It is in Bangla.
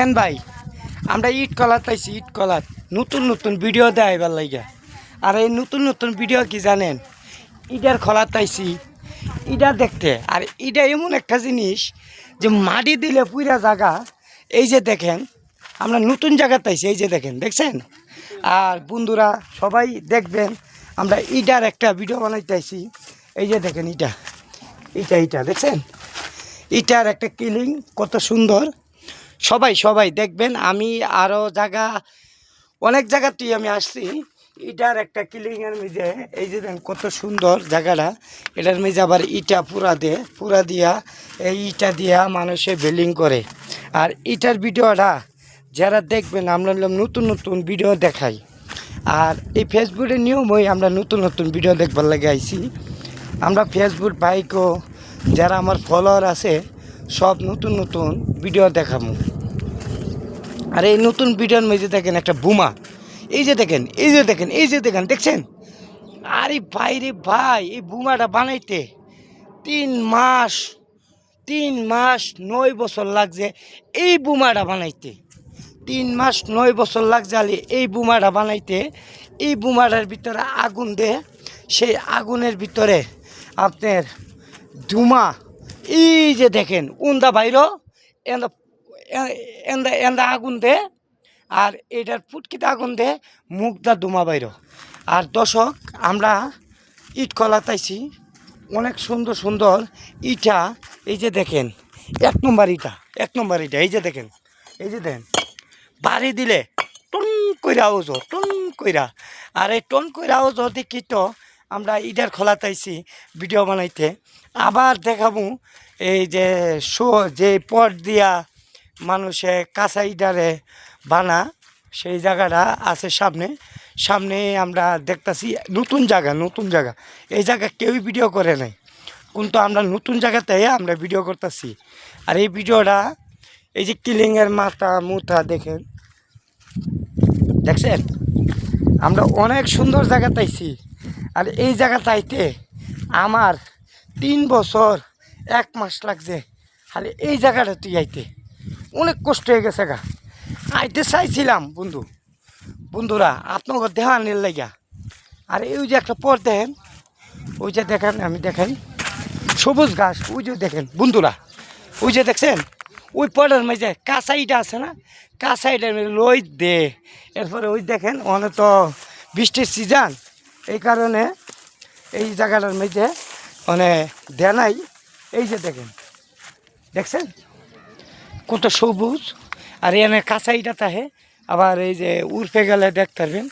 দেখেন ভাই, আমরা ইট কলার পাইছি, ইট কলার নতুন নতুন ভিডিও দেয় এবার লাইগা। আর এই নতুন নতুন ভিডিও কি জানেন, ইটার খলার পাইছি, ইটা দেখতে। আর ইটা এমন একটা জিনিস যে মাটি দিলে পুরা জায়গা, এই যে দেখেন আমরা নতুন জায়গা পাইছি, এই যে দেখেন, দেখছেন। আর বন্ধুরা সবাই দেখবেন, আমরা ইটার একটা ভিডিও বানাইতেছি। এই যে দেখেন ইটা, ইটা দেখছেন, ইটার একটা কিলিং কত সুন্দর। সবাই সবাই দেখবেন। আমি আরও জায়গা, অনেক জায়গাতেই আমি আসছি। ইটার একটা কিলিংয়ের মেঝে, এই যে দেখেন কত সুন্দর জায়গাটা। এটার মেঝে আবার ইটা পুরা দিয়া এই ইটা দিয়া মানুষে বিল্ডিং করে। আর ইটার ভিডিওটা যারা দেখবেন, আমরা নতুন নতুন ভিডিও দেখাই। আর এই ফেসবুকের নিয়মই আমরা নতুন নতুন ভিডিও দেখবার লাগে আইছি। আমরা ফেসবুক বাইকও যারা আমার ফলোয়ার আছে সব নতুন নতুন ভিডিও দেখাবো। আর এই নতুন ভিডিওর মধ্যে দেখেন একটা বুমা, এই যে দেখেন, এই যে দেখেন, এই যে দেখেন, দেখছেন। আরে ভাই রে ভাই, এই বুমাটা বানাইতে 3 মাস 9 বছর লাগছে। এই বুমাটা বানাইতে 3 মাস 9 বছর লাগছে আলি এই বুমাটা বানাইতে। এই বুমাটার ভিতরে আগুন দে, সেই আগুনের ভিতরে আপনার ধুমা, এই যে দেখেন উন্দা বাইর এন্দা এন্দা এন্দা আগুন দে। আর এটার ফুটকিতে আগুন দে, মুখদা ধুমা বাইর। আর দর্শক, আমরা ইট কলা তাইছি অনেক সুন্দর সুন্দর ইটা। এই যে দেখেন, এক নম্বর ইটা, এই যে দেখেন, এই যে দেখেন, বাড়ি দিলে টন কইরা আওয়াজ, টন কইরা। আর এই টন কইরা আওয়াজ দেখি তো আমরা ইটার খোলা তাইছি ভিডিও বানাইতে। আবার দেখাবো এই যে যে পট দিয়া মানুষে কাঁচা ইটারে বানা, সেই জায়গাটা আছে সামনে আমরা দেখতেছি। নতুন জায়গা, এই জায়গা কেউই ভিডিও করে নাই, কিন্তু আমরা নতুন জায়গাতে আমরা ভিডিও করতেছি। আর এই ভিডিওটা, এই যে কিলিংয়ের মুথা দেখছেন, আমরা অনেক সুন্দর জায়গা তাইছি। আর এই জায়গা তাইতে আমার 3 বছর 1 মাস লাগছে। খালি এই জায়গাটা তুই আইতে অনেক কষ্ট হয়ে গেছে গা। আইতে চাইছিলাম বন্ধুরা আপনাকে দেখানোর লাগিয়া। আর এই যে একটা পর দেখেন, ওই যে দেখেন, আমি দেখাই সবুজ ঘাস, ওই যে দেখেন বন্ধুরা, ওই যে দেখছেন ওই পরের মাঝে কাঁচা ইটা আছে না, কাঁচা ইটার মাঝে লই দে। এরপরে ওই দেখেন, অনেক তো বৃষ্টির সিজন, এই কারণে এই জায়গাটার মাঝে অনেক দেয় নাই। এই যে দেখছেন কত সবুজ। আর এনে কাঁচা ইটা তাহে, আবার এই যে উর্ফে গেলে দেখতে পারবেন